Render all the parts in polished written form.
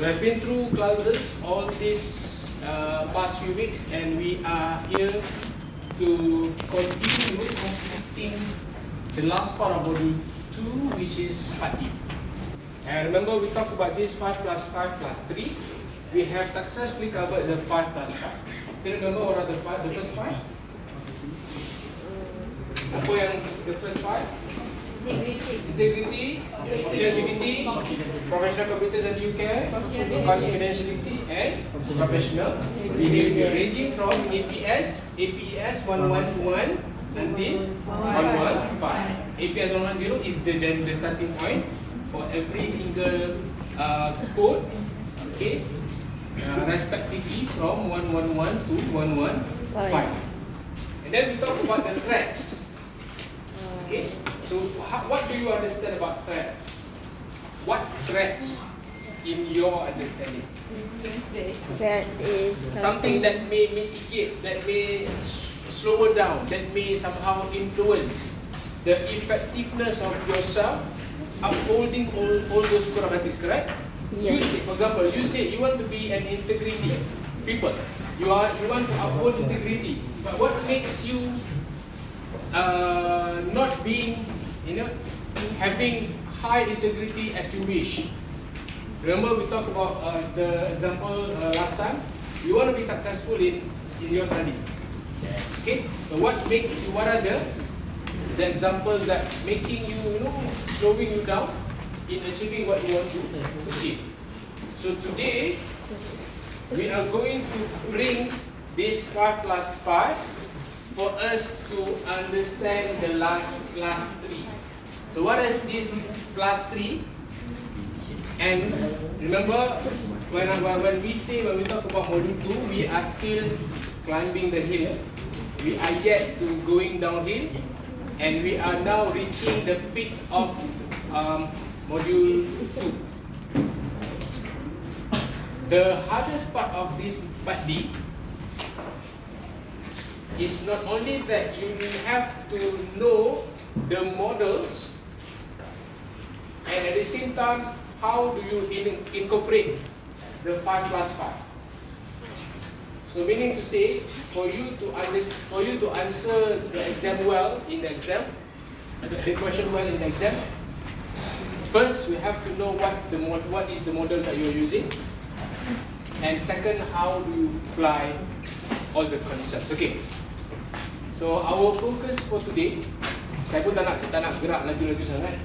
We have been through classes all these past few weeks, and we are here to continue completing the last part of module 2, which is part D. And remember, we talked about this 5 plus 5 plus 3. We have successfully covered the 5 plus 5. Still remember what are the first 5? Apa yang the first 5? Integrity, objectivity, professional competence and due care, confidentiality, and professional behavior, ranging from APS 1121 until 115. APS 110 is the starting point for every single code, okay, respectively from 111 to 115. And then we talk about the threats. Okay, so what do you understand about threats? What threats in your understanding? Threats is Something that may mitigate, that may slow down, that may somehow influence the effectiveness of yourself upholding all those code of ethics, correct? Yes. You say, for example, you say you want to be an integrity people. You want to uphold integrity, but what makes you not being, having high integrity as you wish? Remember we talked about the example last time. You want to be successful in your study. Yes. Okay. So what makes you? What are the examples that making you, slowing you down in achieving what you want to achieve? So today we are going to bring this 5 plus 5 for us to understand the last plus 3. So what is this plus 3? And remember, when we talk about module 2, we are still climbing the hill. We are yet to going downhill, and we are now reaching the peak of module 2. The hardest part of this part D is not only that you have to know the models, and at the same time, how do you incorporate the 5 plus 5? So meaning to say, for you to answer the exam well in the exam, the question well in the exam, first we have to know what is the model that you are using, and second, how do you apply all the concepts. Okay. So our focus for today, saya pun tak nak gerak laju-laju sangat.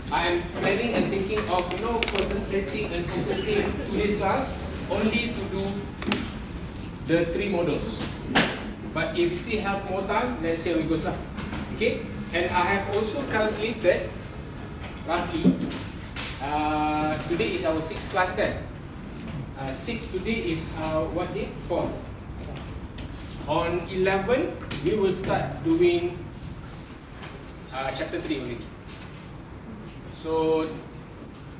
I am planning and thinking of concentrating and focusing today's class only to do the 3 models. But if we still have more time, let's see how it goes lah. Okay. And I have also calculated roughly. Today is our 6th class kan? 6 today is what day? 4th. On 11, we will start doing chapter 3 already. So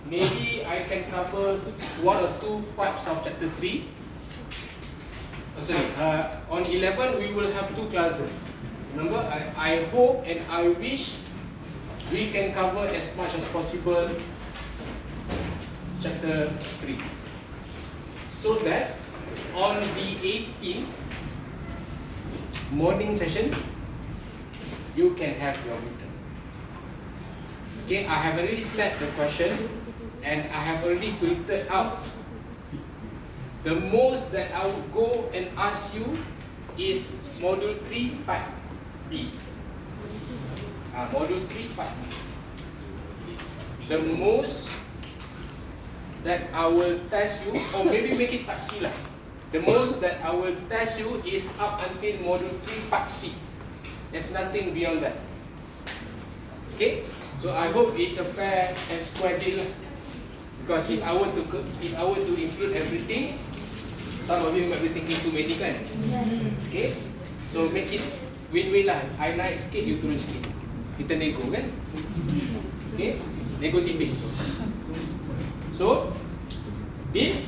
maybe I can cover 1 or 2 parts of chapter 3. On 11, we will have 2 classes. Remember, I hope and I wish we can cover as much as possible chapter 3. So that on the 18th morning session, you can have your midterm. Okay, I have already set the question and I have already filtered out. The most that I would go and ask you is module 3 part B. Module 3 part B. The most that I will test you, or maybe make it part C lah. The most that I will test you is up until module 3 part C. There's nothing beyond that. Okay? So I hope it's a fair and square deal. Because if I were to include everything, some of you might be thinking too many kan? Yes. Okay? So make it win-win lah. I naik sikit, you turun sikit. Kita nego kan? Okay? Nego tipis. So, deal?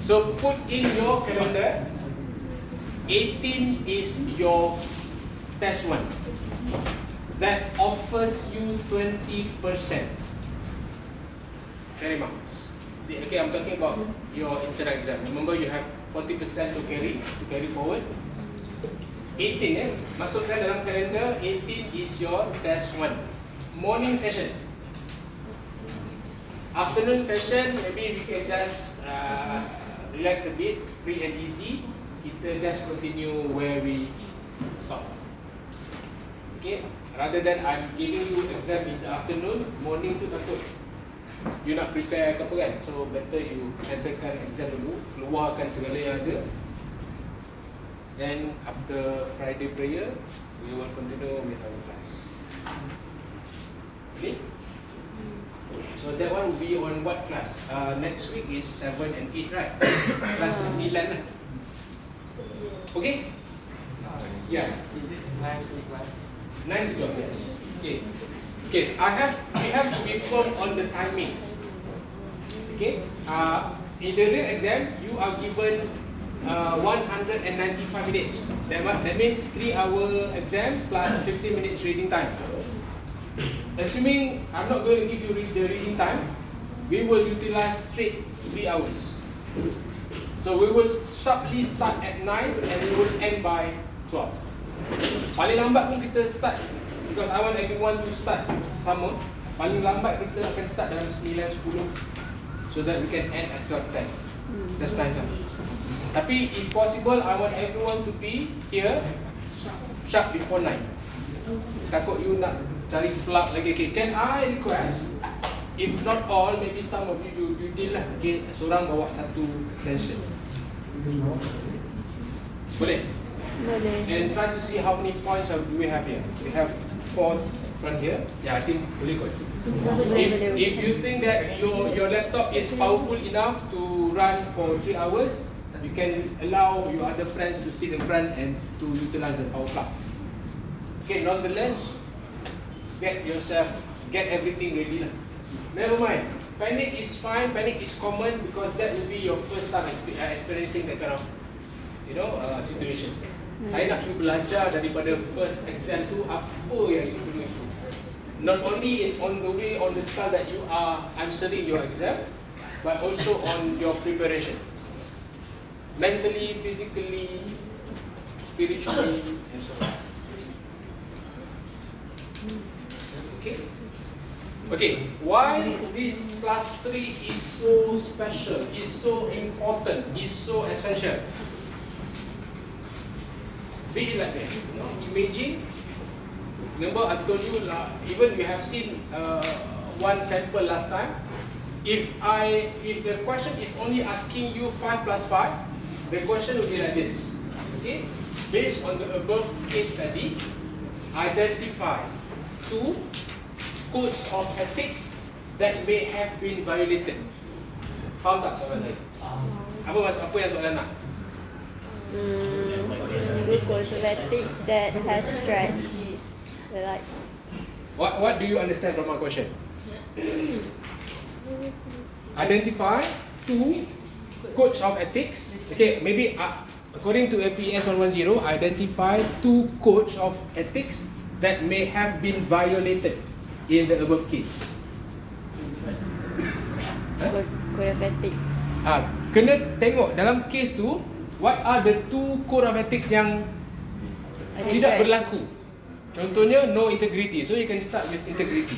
So put in your calendar, 18 is your test 1. That offers you 20% 3 marks. Okay, I'm talking about your internal exam. Remember, you have 40% to carry forward. 18 masukkan dalam kalender. 18 is your test 1. Morning session. Afternoon session, maybe we can just relax a bit, free and easy. Kita just continue where we stop. Okay, rather than I'm giving you exam in the afternoon, morning tu takut you nak prepare ke apa kan. So better you settlekan exam dulu, keluarkan segala yang ada. Then after Friday prayer, we will continue with our class. Okay? So that one will be on what class? Next week is 7 and 8, right? Class ke-9 lah. Okay? Yeah. Is it 9 to 12? 9 to 12, yes. Okay. Okay, we have to be firm on the timing. Okay? In the real exam, you are given 195 minutes. That means 3-hour exam plus 15 minutes reading time. Assuming I'm not going to give you the reading time, we will utilize straight 3 hours. So we will sharply start at 9 and we will end by 12. Paling lambat pun kita start, because I want everyone to start sama. Paling lambat kita akan start dalam 9.10, so that we can end at 12.10. That's my time. Tapi if possible, I want everyone to be here sharp before 9. Takut you nak cari plug lagi. Okay, can I request, if not all, maybe some of you do deal lah. Okay, seorang bawa satu extension. Boleh? Boleh. And try to see how many points do we have here. We have 4 from here. Yeah, I think boleh kot. If you think that your laptop is powerful enough to run for 3 hours, you can allow your other friends to sit in front and to utilize the power plug. Okay, nonetheless, get everything ready lah. Never mind. Panic is fine, panic is common, because that will be your first time experiencing that kind of, situation. Saya nak you belajar daripada first exam tu apa yang you perlu improve. Not only on the way, on the style that you are answering your exam, but also on your preparation. Mentally, physically, spiritually, and so on. Okay? Okay, why this class 3 is so special, is so important, is so essential? Be it like this, imagine, remember I told you, even we have seen one sample last time. If the question is only asking you 5 plus 5, the question will be like this. Okay? Based on the above case study, identify 2 codes of ethics that may have been violated. Faham tak soalan saya? Apa yang soalan nak? Good codes of ethics that has trash. Like. What do you understand from my question? Identify 2 codes of ethics. Okay, maybe according to APS 110, identify 2 codes of ethics that may have been violated in the above case. Code of ethics. Kena tengok dalam case tu, what are the 2 code of ethics yang tidak berlaku. Contohnya no integrity, so you can start with integrity.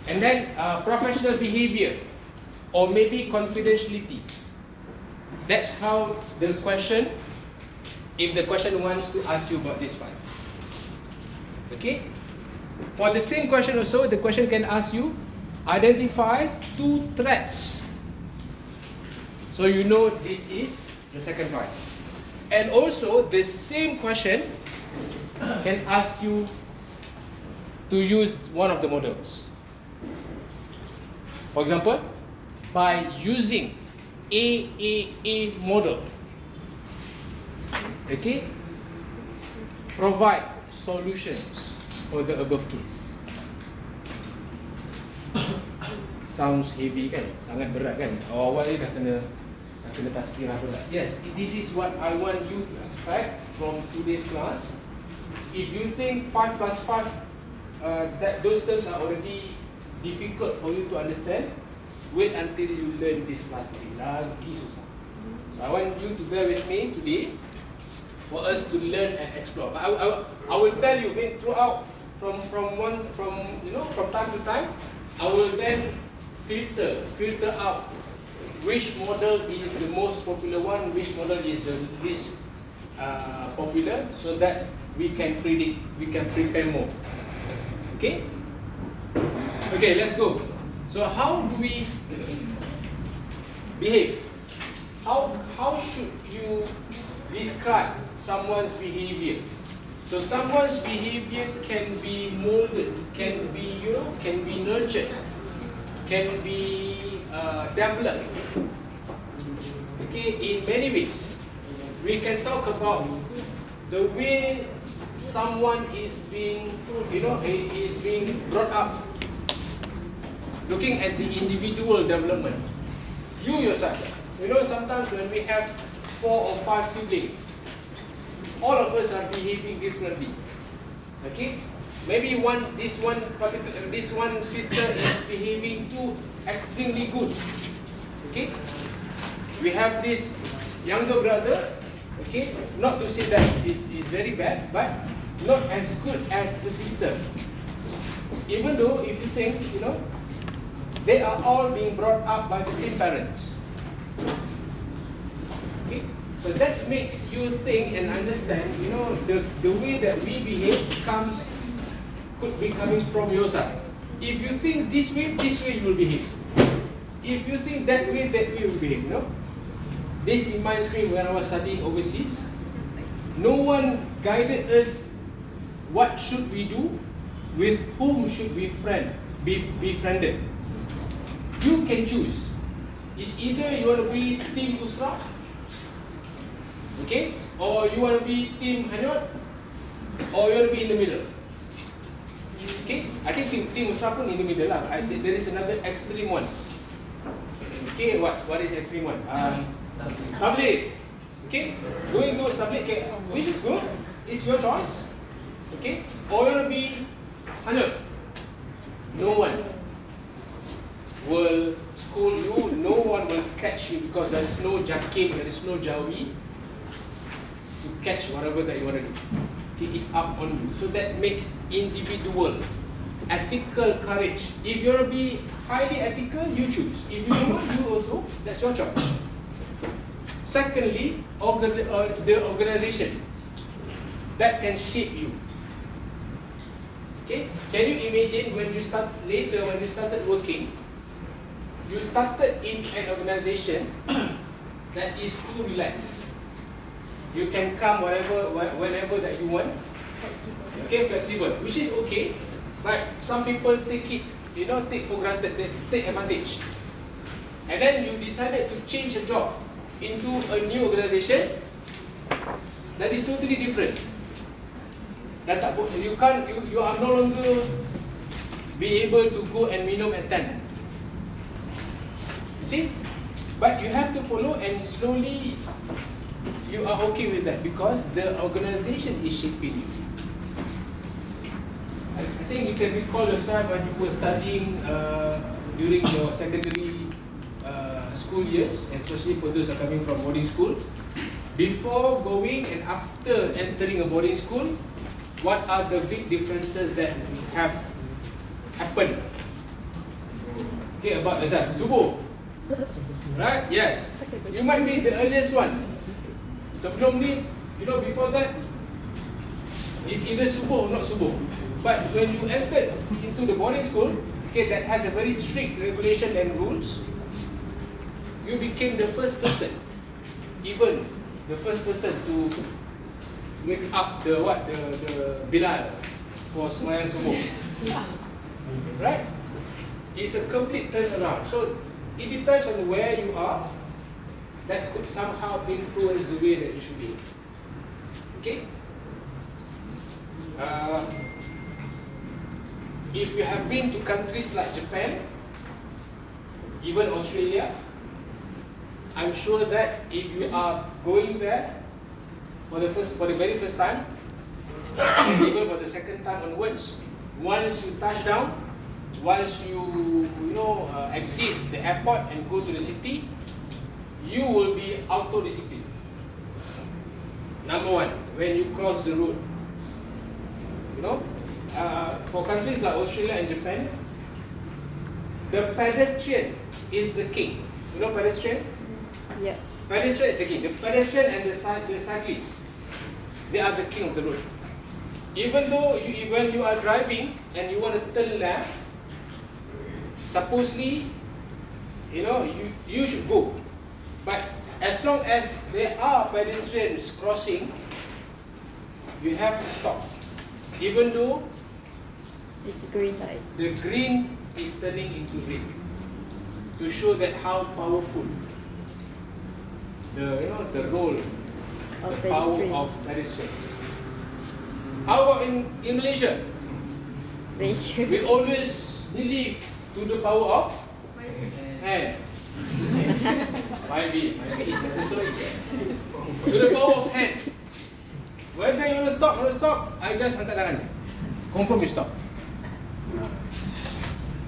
And then professional behavior, or maybe confidentiality. That's how the question, if the question wants to ask you about this 5. Okay? For the same question also, the question can ask you, identify 2 threats. So you know this is the second 5. And also, the same question can ask you to use one of the models. For example, by using AAA model, okay, provide solutions for the above case. Sounds heavy kan? Sangat berat kan? Awal ni dah kena tazkirah berat. Yes, this is what I want you to expect from today's class. If you think 5 plus 5, that those terms are already difficult for you to understand, wait until you learn this plastic. Lagi susah. So I want you to bear with me today for us to learn and explore. But I will tell you, throughout from time to time, I will then filter out which model is the most popular one, which model is the least popular, so that we can predict, we can prepare more. Okay? Okay, let's go. So how do we behave? How should you describe someone's behavior? So someone's behavior can be molded, can be nurtured, can be developed. Okay, in many ways. We can talk about the way someone is being, is being brought up. Looking at the individual development. You yourself, sometimes when we have 4 or 5 siblings, all of us are behaving differently. Okay? Maybe this one sister is behaving too extremely good. Okay? We have this younger brother, okay? Not to say that is very bad, but not as good as the sister. Even though if you think, they are all being brought up by the same parents. Okay? So that makes you think and understand, the way that we behave could be coming from your side. If you think this way you will behave. If you think that way you will behave, This reminds me when I was studying overseas. No one guided us what should we do, with whom should we be befriended. You can choose. It's either you want to be Team Usra, okay, or you want to be Team Hanyot, or you want to be in the middle. Okay, I think Team Usra pun in the middle lah. There is another extreme one. Okay, what is extreme one? Tabligh. Okay, going towards tabligh, okay, which is good. It's your choice. Okay, or you want to be Hanyot. No one will school you, no one will catch you, because there is no jakim, there is no jawi to catch whatever that you want to do. Okay, it's up on you. So that makes individual ethical courage. If you want to be highly ethical, you choose. If you don't want, you also, that's your choice. Secondly, the organization that can shape you. Okay, can you imagine when you started working, you started in an organization that is too relaxed. You can come whenever that you want. Okay, flexible, which is okay. But some people take it, take for granted, they take advantage. And then you decided to change a job into a new organization that is totally different. You are no longer be able to go and minum at 10. You see? But you have to follow, and slowly you are okay with that because the organization is shaping you. I think you can recall yourself when you were studying during your secondary school years, especially for those who are coming from boarding school. Before going and after entering a boarding school, what are the big differences that have happened? Okay, about Azan, Subuh. Right? Yes. You might be the earliest one. Sebelum ni, before that, it's either Subuh or not Subuh. But when you entered into the boarding school, okay, that has a very strict regulation and rules, you became the first person, even the first person to wake up the Bilal for Semayang Subuh. Right? It's a complete turnaround. So it depends on where you are. That could somehow influence the way that you should be. Okay? If you have been to countries like Japan, even Australia, I'm sure that if you are going there for the very first time, even for the second time onwards, once you touch down, once you exit the airport and go to the city, you will be auto-disciplined. Number one, when you cross the road, for countries like Australia and Japan, the pedestrian is the king. You know pedestrian? Yeah. Pedestrian is the king. The pedestrian and the cyclist, they are the king of the road. Even though when you are driving and you want to turn left, supposedly, you should go. But as long as there are pedestrians crossing, you have to stop. Even though It's green light. the green is turning into red, to show that how powerful the role, Of the power pedestrians. of pedestrians. How about in Malaysia? Malaysia. We always believe to the power of hand. Might be is the story. To the power of hand. Whether you want to stop, I just angkat tangan. Confirm you stop.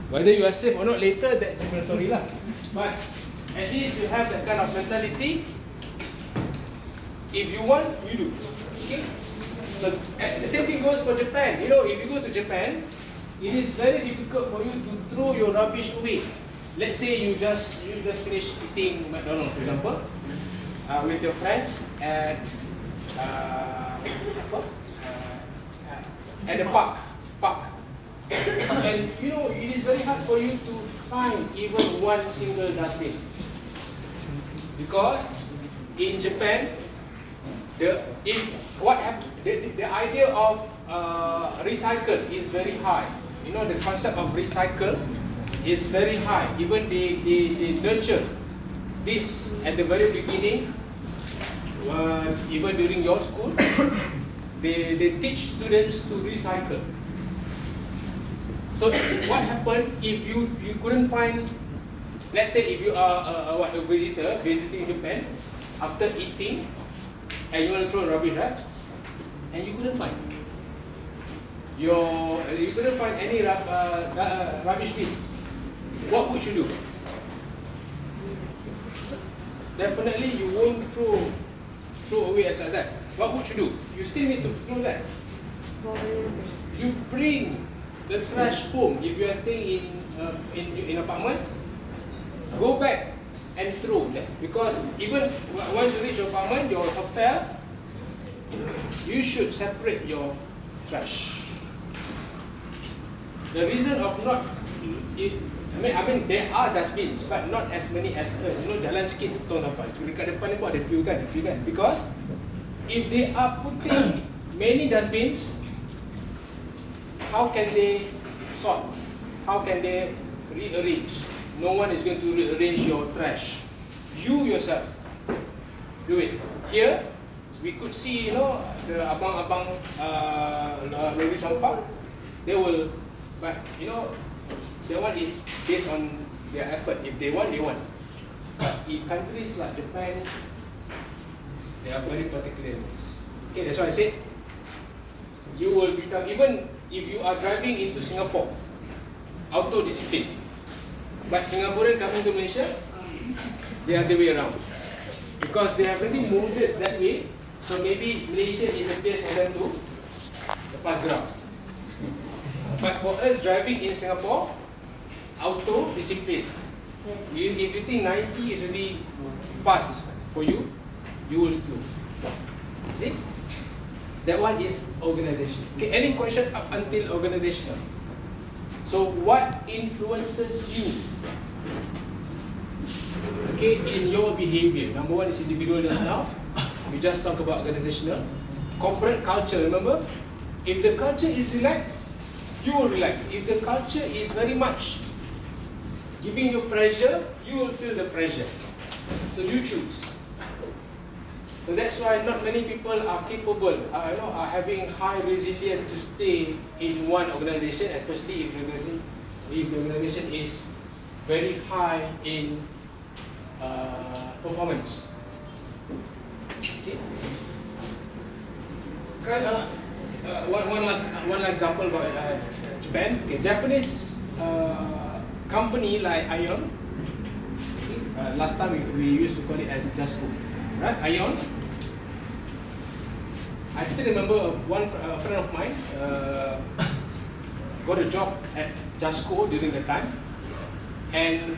Whether you are safe or not later, that's a different story lah. But at least you have that kind of mentality. If you want, you do. Okay? So the same thing goes for Japan. If you go to Japan, it is very difficult for you to throw your rubbish away. Let's say you just finished eating McDonald's, for example, with your friends at at the park. And it is very hard for you to find even one single dustbin, because in Japan, the idea of recycle is very high. The concept of recycle is very high. Even they nurture this at the very beginning. Even during your school, they teach students to recycle. So what happened if you couldn't find, let's say if you are a visitor visiting Japan after eating, and you want to throw rubbish, right? And you couldn't find any rubbish bin. What would you do? Definitely you won't throw away as like that. What would you do? You still need to throw that. What will you do? You bring the trash home. If you are staying in apartment, go back and throw that, because even once you reach your apartment, your hotel, you should separate your trash. The reason of not, I mean there are dustbins, but not as many as us. Jalan sikit tu tong sampai. Dekat depan ni pun ada few kan, because if they are putting many dustbins, how can they sort? How can they rearrange? No one is going to rearrange your trash. You yourself do it. Here, we could see, the abang-abang lorry sampah. They will, but that one is based on their effort. If they want, they want. But in countries like Japan, they are very particular in this. Okay, that's why I said you will become, even if you are driving into Singapore, auto-discipline. But Singaporean coming to Malaysia, they are the way around, because they have already molded that way. So maybe Malaysia is a place for them to lepas gerak. But for us driving in Singapore, auto-discipline. If you think 90 is really fast for you, you will slow. See? That one is organization. Okay, any question up until organizational? So what influences you, okay, in your behavior? Number one is individual just now. We just talk about organizational. Corporate culture, remember? If the culture is relaxed, you will relax. If the culture is very much giving you pressure, you will feel the pressure. So you choose. So that's why not many people are capable, are having high resilience to stay in one organization, especially if the organization is very high in performance. Okay. One last example about Japan. Okay, Japanese company like Ion, last time we used to call it as Jasco, right? Ion. I still remember a friend of mine got a job at Jasco during the time, and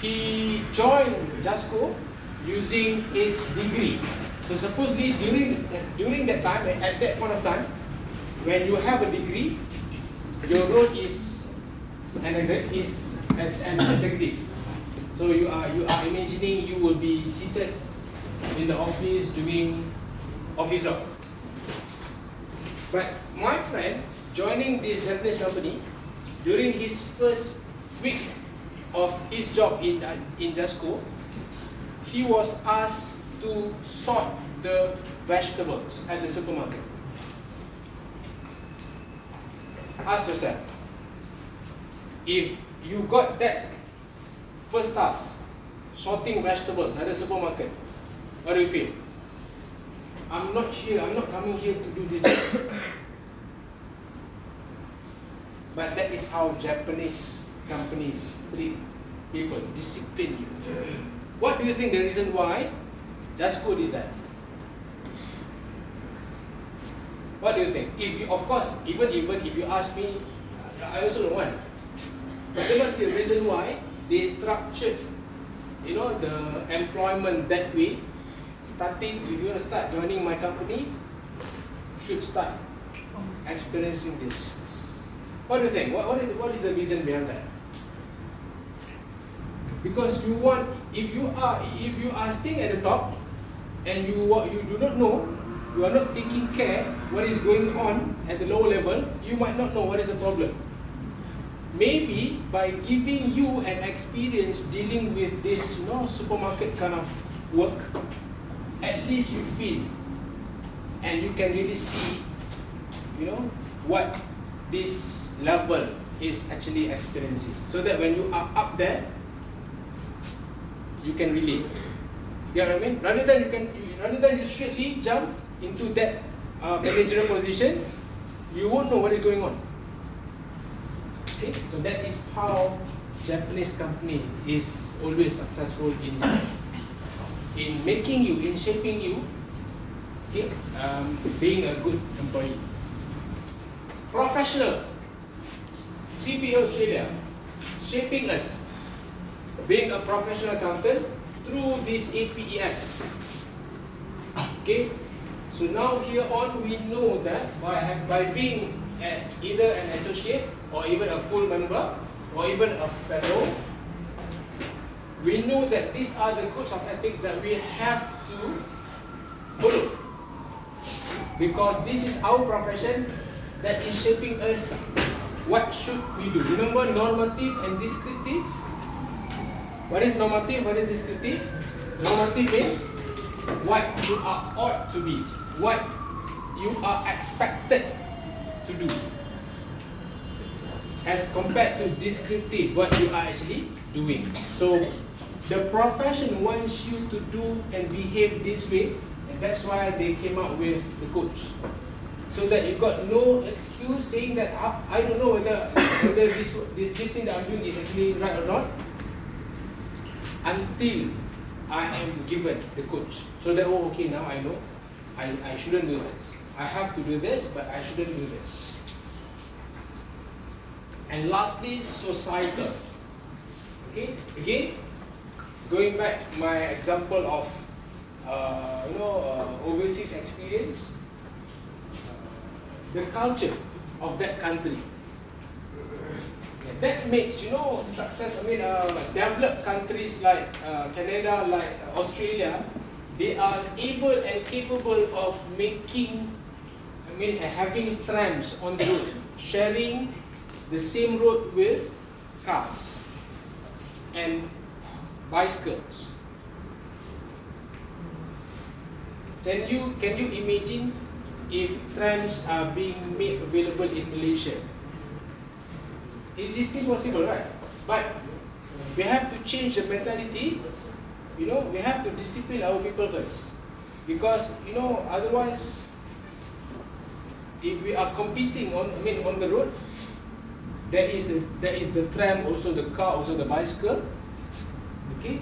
he joined Jasco using his degree. So supposedly during that time, at that point of time, when you have a degree, your role is as an executive. So you are imagining you will be seated in the office doing office job. But my friend joining this Japanese company, during his first week of his job in Jasco, he was asked to sort the vegetables at the supermarket. Ask yourself, if you got that first task, sorting vegetables at the supermarket, what do you feel? I'm not coming here to do this. But that is how Japanese companies treat people, discipline you. What do you think the reason why Jasco did that? What do you think? If you, of course, even if you ask me, I also don't want. But there must be a reason why they structured, the employment that way. Starting, if you want to start joining my company, should start experiencing this. What do you think? What is the reason behind that? Because you want, if you are staying at the top, and you do not know, you are not taking care what is going on at the lower level, you might not know what is the problem. Maybe by giving you an experience dealing with this, supermarket kind of work, at least you feel and you can really see, what this level is actually experiencing. So that when you are up there, you can relate. You know what I mean? Rather than you straightly jump into that managerial position, you won't know what is going on. Okay, so that is how Japanese company is always successful in making you, in shaping you, okay, being a good employee. Professional, CPA Australia, shaping us, being a professional accountant through this APES. Okay, so now here on we know that by being either an associate or even a full member or even a fellow, we know that these are the codes of ethics that we have to follow, because this is our profession that is shaping us. What should we do? Remember normative and descriptive? What is normative? What is descriptive? Normative means what you are ought to be, what you are expected to do, as compared to descriptive, what you are actually doing. So the profession wants you to do and behave this way, and that's why they came up with the codes, so that you got no excuse saying that I don't know whether this thing that I'm doing is actually right or not, until I am given the codes. So that, okay, now I know I shouldn't do this. I have to do this, but I shouldn't do this. And lastly, societal. Okay, again, going back my example of overseas experience, the culture of that country. That makes success. Developed countries like Canada, like Australia, they are able and capable of having trams on the road, sharing the same road with cars and bicycles. Can you imagine if trams are being made available in Malaysia? Is this still possible, right? But we have to change the mentality. We have to discipline our people first, because otherwise, if we are competing on the road, There is the tram, also the car, also the bicycle. Okay,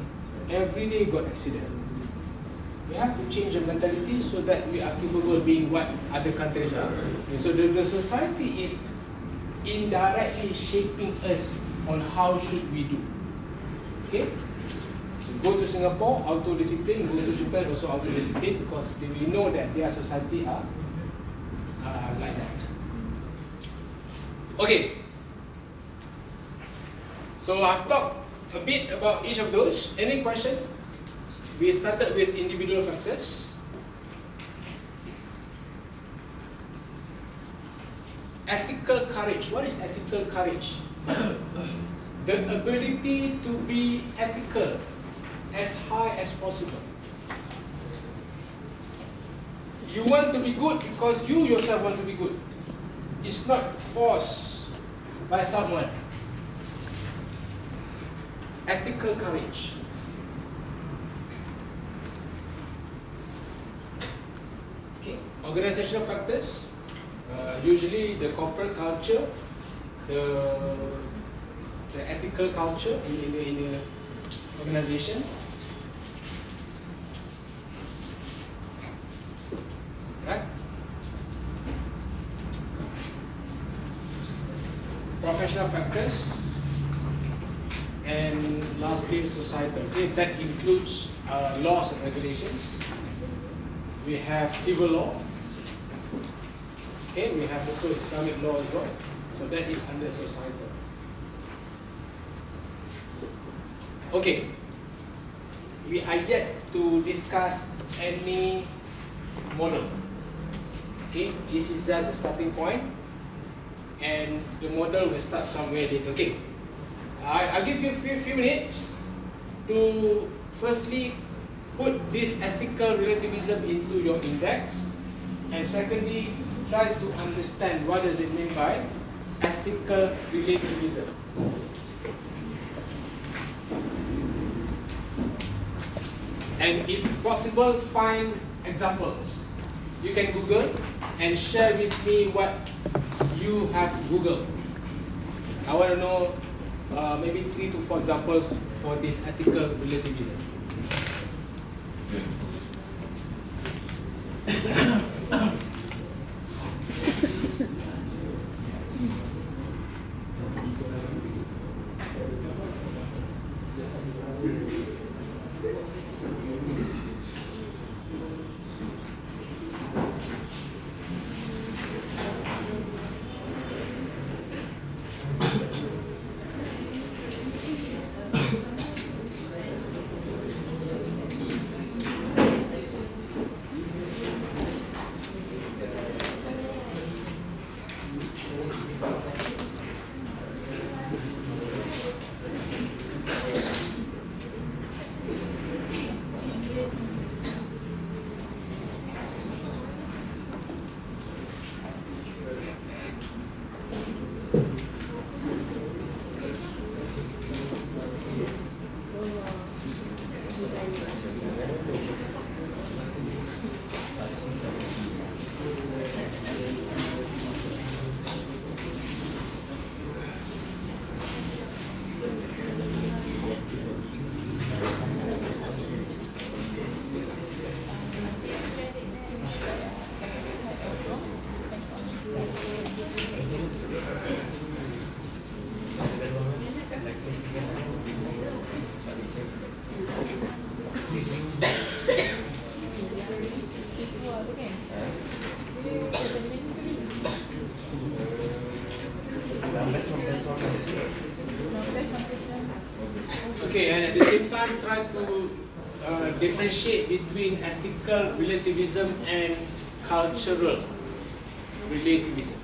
every day got accident. We have to change the mentality so that we are capable of being what other countries are. And so the society is indirectly shaping us on how should we do. Okay, so go to Singapore, auto-discipline. Go to Japan, also auto-discipline, because we know that their society are like that. Okay. So I've talked a bit about each of those. Any question? We started with individual factors. Ethical courage. What is ethical courage? The ability to be ethical as high as possible. You want to be good because you yourself want to be good. It's not forced by someone. Ethical courage. Okay. Organizational factors. Usually the corporate culture, the ethical culture in the organization. Right? Professional factors. And lastly, societal. Okay, that includes laws and regulations. We have civil law. Okay, we have also Islamic law as well. So that is under societal. Okay, we are yet to discuss any model. Okay, this is just a starting point, and the model will start somewhere later. Okay. I'll give you a few minutes to firstly put this ethical relativism into your index, and secondly, try to understand what does it mean by ethical relativism. And if possible, find examples. You can Google and share with me what you have Googled. I want to know maybe 3 to 4 examples for this ethical relativism. Okay, and at the same time, try to differentiate between ethical relativism and cultural relativism.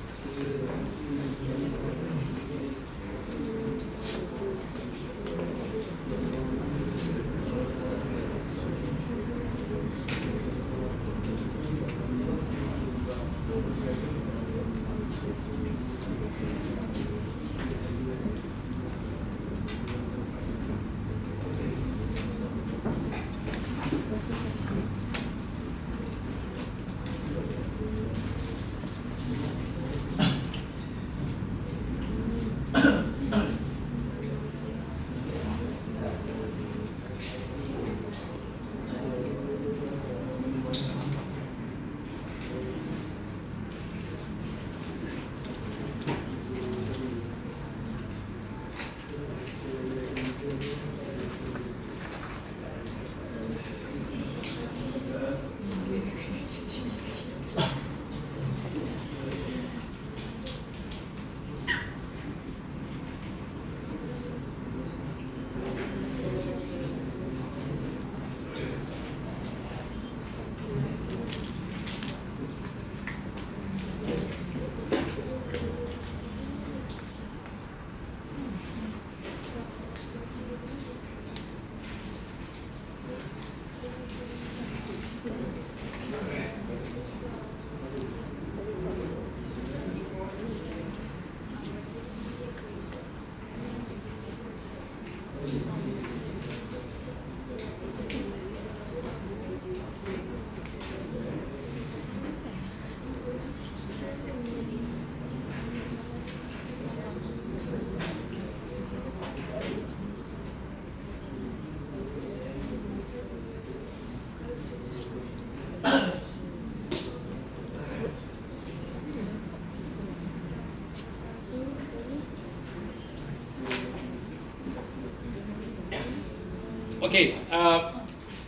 Okay,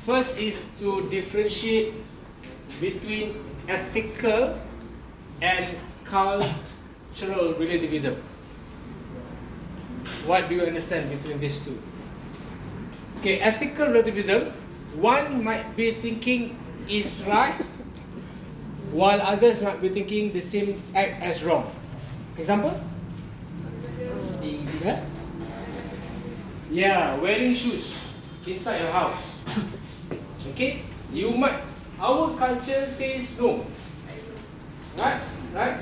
first is to differentiate between ethical and cultural relativism. What do you understand between these two? Okay, ethical relativism, one might be thinking is right, while others might be thinking the same act as wrong. Example? Yeah? Yeah, wearing shoes inside your house. Okay? Our culture says no. Right? Right?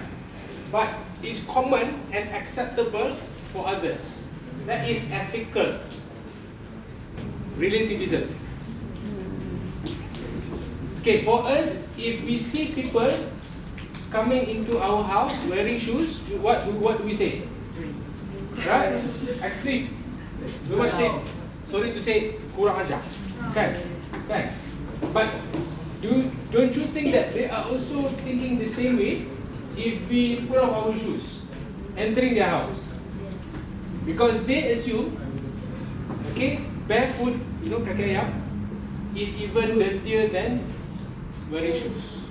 But it's common and acceptable for others. That is ethical relativism. Okay, for us, if we see people coming into our house wearing shoes, what do we say? Right? Extreme. We might say, sorry to say, kurang ajar. Kan? But don't you think that they are also thinking the same way if we put off our shoes entering their house? Because they assume, okay, barefoot, kaki ayam, is even dirtier than wearing shoes.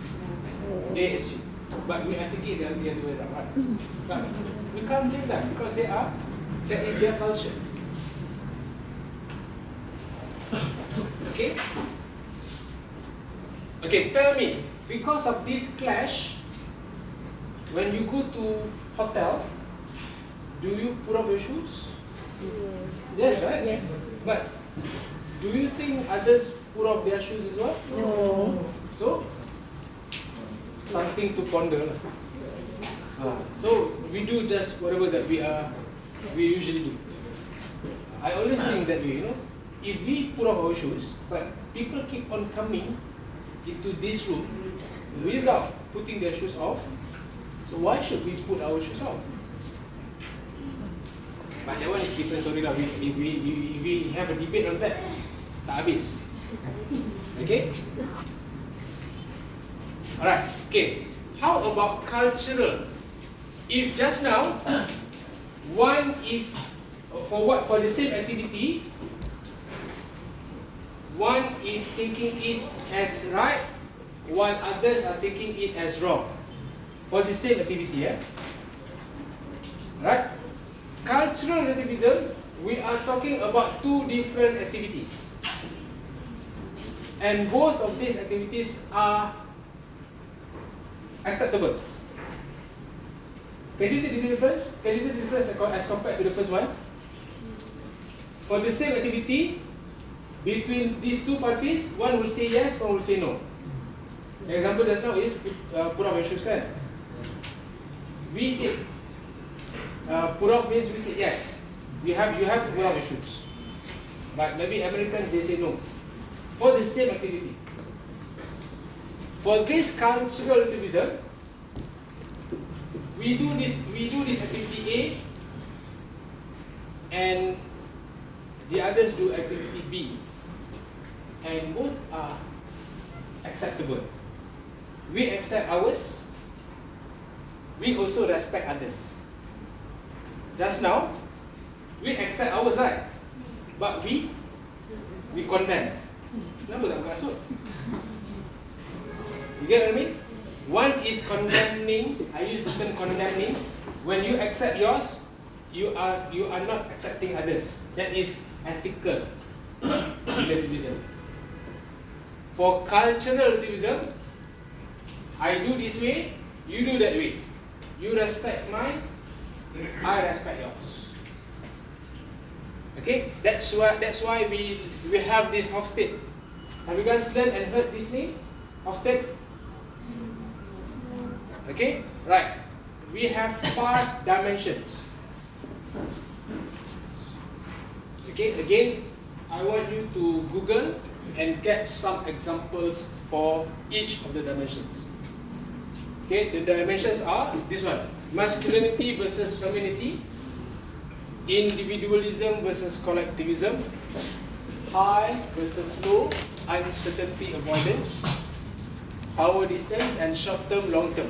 They assume. But we are thinking the other way around, right? But we can't blame them because that is their culture. Okay? Okay, tell me, because of this clash, when you go to hotel, do you put off your shoes? Yes, right? Yes. But do you think others put off their shoes as well? No. So, something to ponder. So we do just whatever that we usually do. I always think that way, if we put off our shoes, but people keep on coming into this room without putting their shoes off, so why should we put our shoes off? But that one is different story lah. If we have a debate on that, tak habis. Okay? Alright, okay. How about cultural? If just now, one is, for the same activity, one is thinking it as right, while others are thinking it as wrong. For the same activity, yeah? Right? Cultural relativism, we are talking about two different activities. And both of these activities are acceptable. Can you see the difference? Can you see the difference as compared to the first one? For the same activity, between these two parties, one will say yes, one will say no. The example just now is put off your shoes, kan? We say put off means we say yes. You have to put off your shoes. But maybe Americans they say no. For the same activity. For this cultural relativism, we do this activity A, and the others do activity B, and both are acceptable. We accept ours. We also respect others. Just now, we accept ours, right? But we condemn. Kenapa tak buka kasut? You get what I mean? One is condemning. I use the term condemning. When you accept yours, you are not accepting others. That is ethical relativism. For cultural relativism, I do this way, you do that way. You respect mine, I respect yours. Okay, that's why we have this Hofstede. Have you guys learned and heard this name, Hofstede? Okay, right. We have 5 dimensions. Okay, again, I want you to Google and get some examples for each of the dimensions. Okay, the dimensions are this one: masculinity versus femininity, individualism versus collectivism, high versus low, uncertainty avoidance, power distance, and short-term, long-term.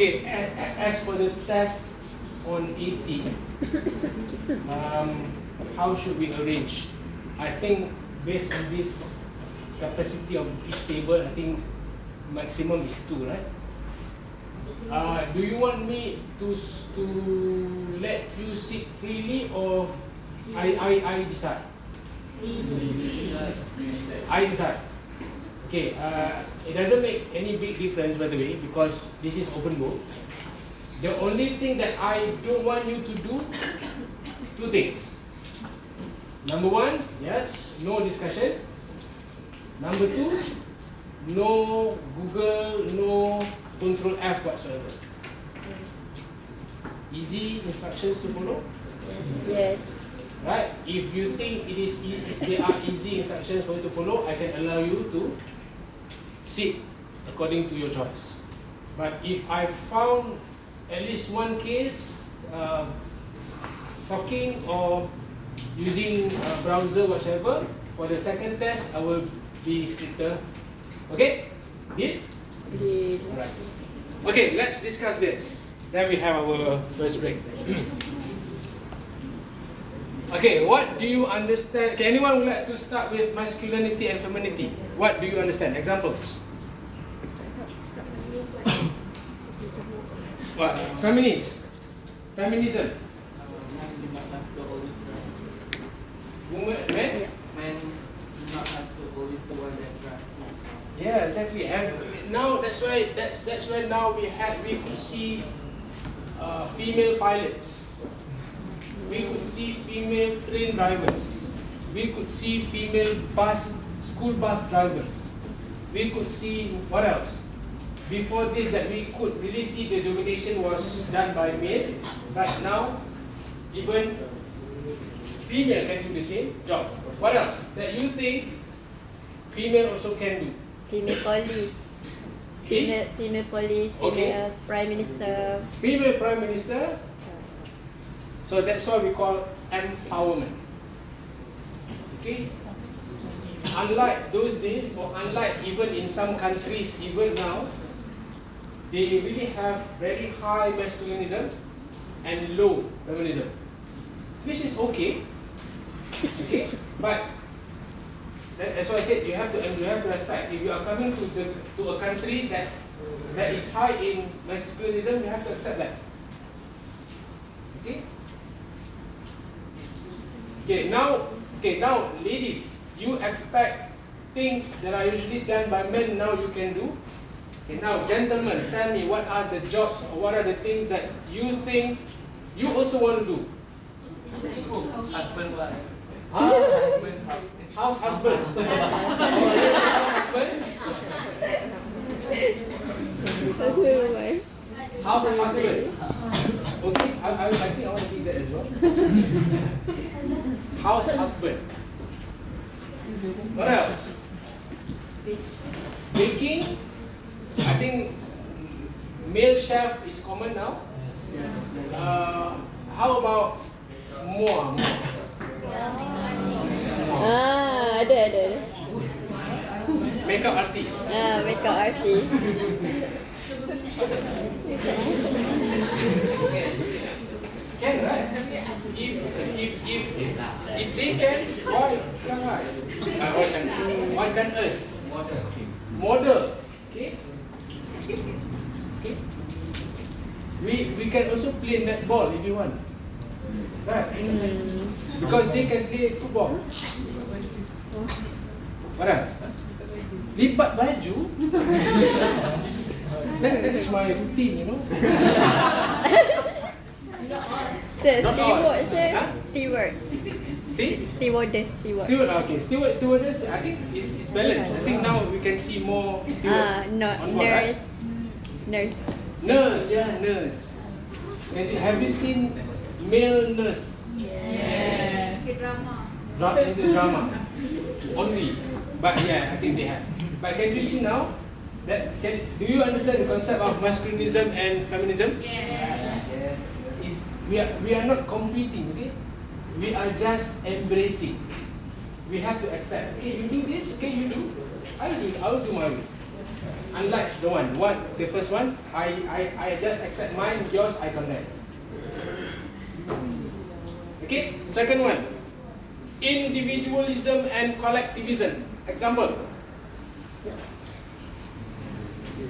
Okay, as for the test on 80, how should we arrange? I think based on this capacity of each table, I think maximum is 2, right? Do you want me to let you sit freely or I decide? I decide. Okay, it doesn't make any big difference by the way because this is open book. The only thing that I don't want you to do, 2 things. Number 1, yes, no discussion. Number 2, no Google, no Control F whatsoever. Easy instructions to follow. Yes. Right? If you think they are easy instructions for you to follow, I can allow you to sit according to your choice. But if I found at least one case talking or using browser whatever, for the second test I will be stricter. Okay? Deal? Deal. Alright. Okay, let's discuss this. Then we have our first break. Okay, what do you understand? Okay, anyone would like to start with masculinity and femininity? What do you understand? Examples. What? Feminist. Feminism. Men do not have to always drive. Woman, men? Men do not have to always the one that drive. Yeah, exactly. And now that's why now we could see female pilots. We could see female train drivers. We could see female school bus drivers. We could see what else? Before this, that we could really see the domination was done by male. But now, even female can do the same job. What else that you think female also can do? Female police. Female police, female prime minister. Female prime minister. So that's why we call empowerment. Okay. Unlike those days, or unlike even in some countries, even now, they really have very high masculinism and low feminism, which is okay. Okay, but that's why I said you have to respect. If you are coming to a country that is high in masculinism, you have to accept that. Okay. Okay, now, ladies, you expect things that are usually done by men, now you can do. Okay, now, gentlemen, tell me what are the jobs or what are the things that you think you also want to do? Husband, wife. House husband. Oh, you are house husband? House husband. Okay, I think I want to do that as well. House husband. What else? Baking. I think male chef is common now. How about more? Ada. Makeup artist. Makeup artist. Can, right? If they can, why can't us? Model. Okay. We can also play netball if you want. Right? Because they can play football. What else? Lipat baju. That's my routine, you know. Steward, sir. Huh? Steward. See? Stewardess. Okay. Stewardess, I think is balanced. I think now we can see more steward. No, on board, right? Nurse. Nurse. Have you seen male nurse? Yes. In the drama. Only. But yeah, I think they have. But can you see now? Do you understand the concept of masculinism and feminism? Yes. We are not competing, okay? We are just embracing. We have to accept. Okay, you do this, okay, you do. I will do my way. Unlike the first one, I just accept mine, yours I condemn. Okay, second one, individualism and collectivism. Example,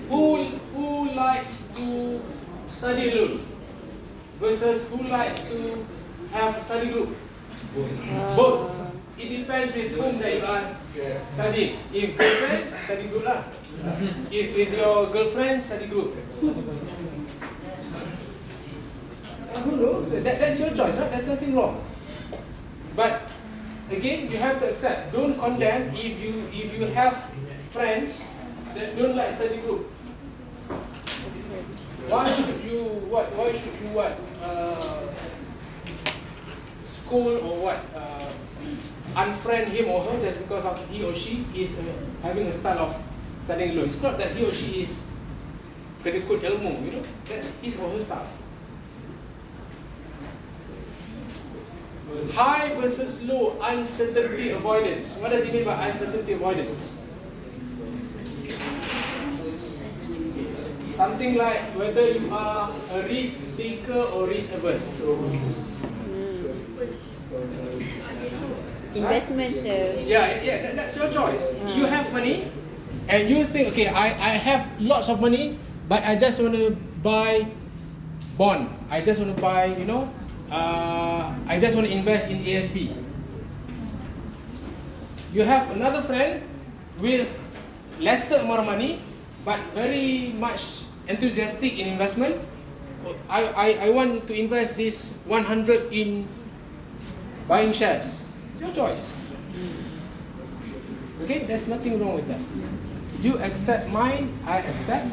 who likes to study alone versus who likes to have a study group? Both. It depends with whom that you are studying. If girlfriend, study group lah. If with your girlfriend, study group. Who knows? That's your choice, right? There's nothing wrong. But again, you have to accept. Don't condemn if you have friends that don't like study group. Why should you school or what? Unfriend him or her just because of he or she is having a style of studying alone. It's not that he or she is kena kut ilmu, you know. That's his or her style. High versus low uncertainty avoidance. What does it mean by uncertainty avoidance? Something like whether you are a risk taker or risk averse. Investments. That's your choice. You have money, and you think, okay, I have lots of money, but I just want to buy bond. I just want to buy, I just want to invest in ASB. You have another friend with lesser amount of money, but very much enthusiastic in investment. I want to invest this 100 in buying shares. Your choice. Okay, there's nothing wrong with that. You accept mine, I accept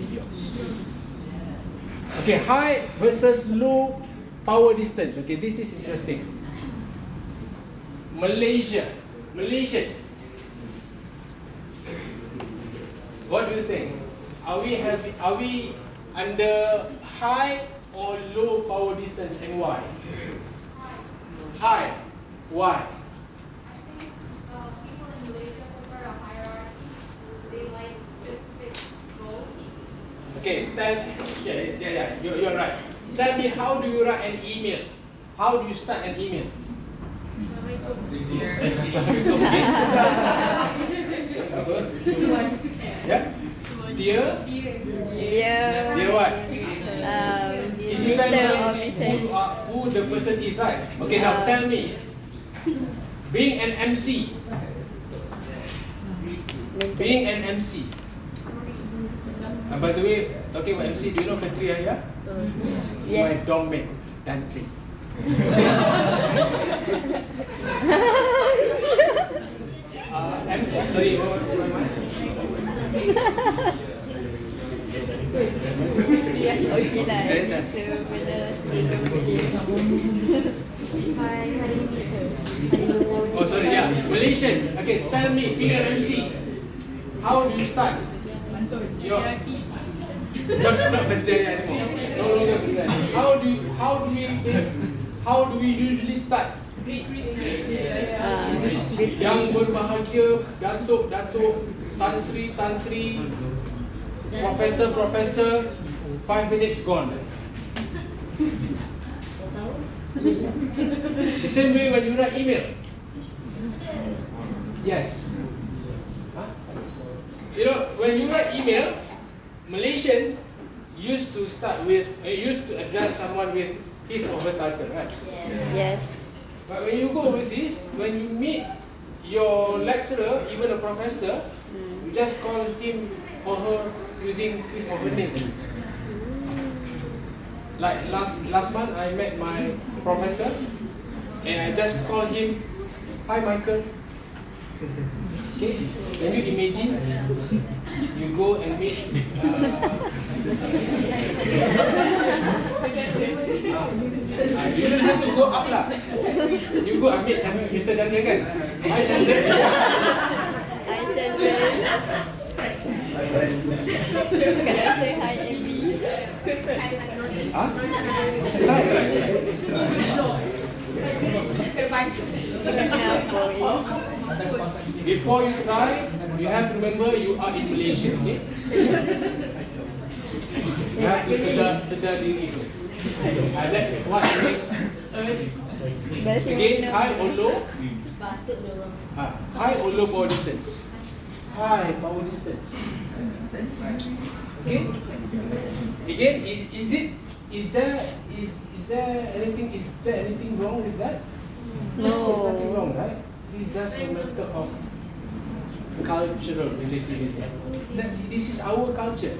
yours. Okay, high versus low power distance. Okay, this is interesting. Malaysian. What do you think? Are we under high or low power distance, and why? High. Why? People in Malaysia prefer a hierarchy. They like specific goals. Okay, you're right. Tell me, how do you write an email? How do you start an email? Yeah? Dear what? Mr. or Mrs. Who the person is, right? Okay, now tell me, being an MC. By the way, talking about MC, do you know Factory Raya? Yes. My dog mate, Dantry. MC, sorry, what am I saying? Okay lah. Oh, sorry, yeah. Malaysian. Okay, tell me, being an MC, how do you start? Not Factory anymore. No longer Factory. How do we usually start? Yang berbahagia, Datuk, Tan Sri, Professor, 5 minutes gone. The same way when you write email. Yes. Huh? When you write email, Malaysian used to address someone with his or her title, right? Yes. But when you go overseas, when you meet your lecturer, even a professor, you just call him or her using his or her name. Like last month, I met my professor, and I just called him, "Hi, Michael." Okay, can you imagine? You go and meet. You don't have to go up lah. You go and meet Mr. Chandra kan? Hi Chandra. Hi Chandra. Can I say hi Amy? Huh? Yeah, boy. Before you try, You have to remember you are in Malaysia, okay? You have to sedar diri first. That's what makes us. Again, high or low? High or low power distance? High power distance. Okay? Again, is there anything wrong with that? No. There's nothing wrong, right? This is just a matter of cultural relativism. This is our culture.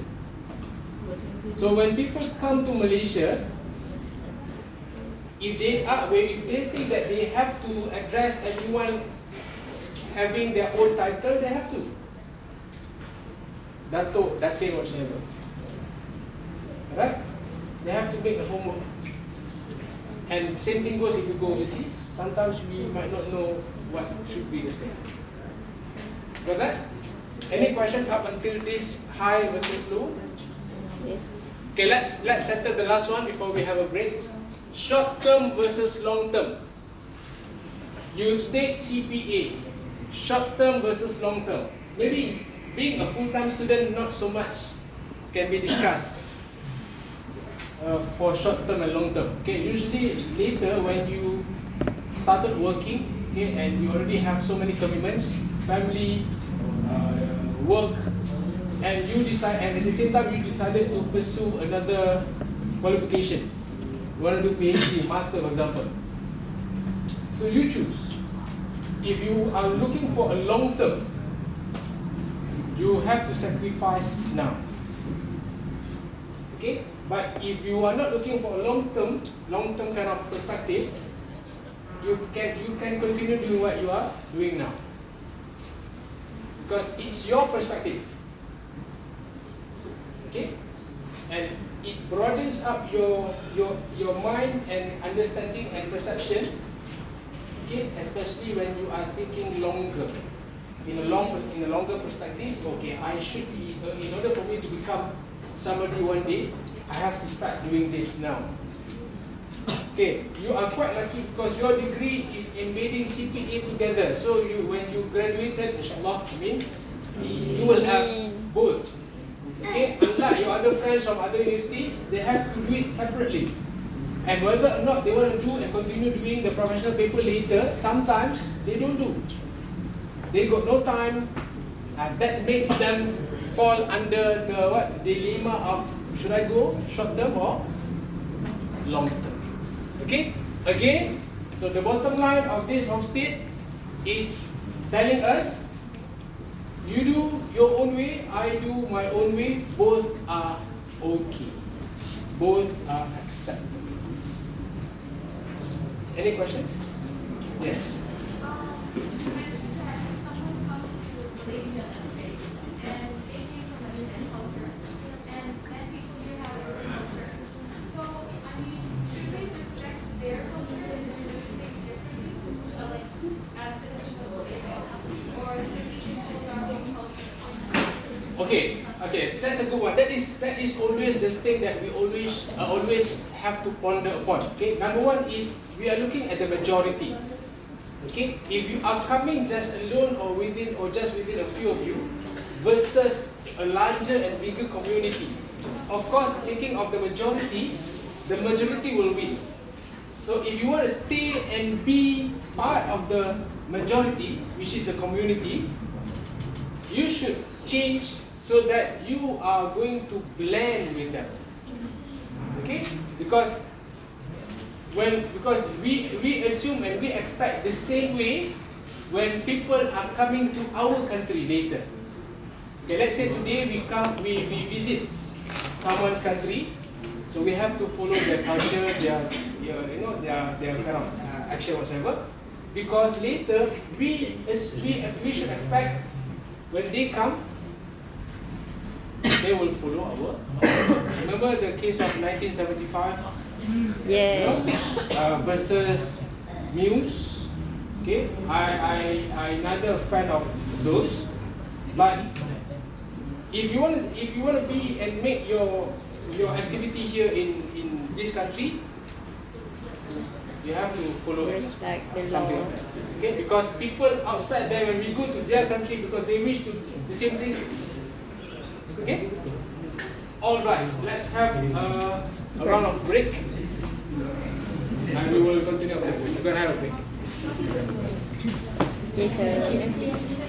So when people come to Malaysia, if they think that they have to address everyone having their own title, they have to. Dato, Datin, whatsoever. Right? They have to make the homework. And same thing goes if you go overseas. Sometimes we might not know what should be the thing. Got that? Any question up until this high versus low? Yes. Okay, let's settle the last one before we have a break. Short term versus long term. You take CPA. Short term versus long term. Maybe being a full-time student, not so much can be discussed for short term and long term. Okay, usually later when you started working, okay, and you already have so many commitments, family, work, and you decide, and at the same time you decided to pursue another qualification. You want to do PhD, master, for example. So you choose. If you are looking for a long term, you have to sacrifice now. Okay? But if you are not looking for a long term kind of perspective, you can continue doing what you are doing now. Because it's your perspective. Okay? And it broadens up your mind and understanding and perception. Okay? Especially when you are thinking longer. In a longer perspective, okay, I should be, in order for me to become somebody one day, I have to start doing this now. Okay, you are quite lucky because your degree is embedding CPA together. So when you graduated, inshallah, you will have both. Okay, unlike your other friends from other universities, they have to do it separately. And whether or not they want to do and continue doing the professional paper later, sometimes they don't do. They got no time, and that makes them fall under the dilemma of should I go short term or long term? Okay? Again, so the bottom line of this homestead is telling us you do your own way, I do my own way, both are okay. Both are acceptable. Any questions? Yes. Okay, that's a good one. That is always the thing that we always have to ponder upon. Okay, number one is we are looking at the majority. Okay, if you are coming just alone or just within a few of you versus a larger and bigger community, of course, thinking of the majority will win. So if you want to stay and be part of the majority, which is the community, you should change so that you are going to blend with them. Okay? Because we assume and we expect the same way when people are coming to our country later. Okay, let's say today we visit someone's country, so we have to follow their culture, their kind of action whatsoever. Because later we should expect when they come, they will follow our. Remember the case of 1975? Yeah. Versus Muse. Okay, I'm neither a fan of those, but if you want to be and make your activity here in this country, You have to follow Respect the something law. like that. Okay, because people outside there, when we go to their country, because they wish to the same thing. Okay. All right. Let's have a round of break, and we will continue. We're gonna have a break. Okay, sir.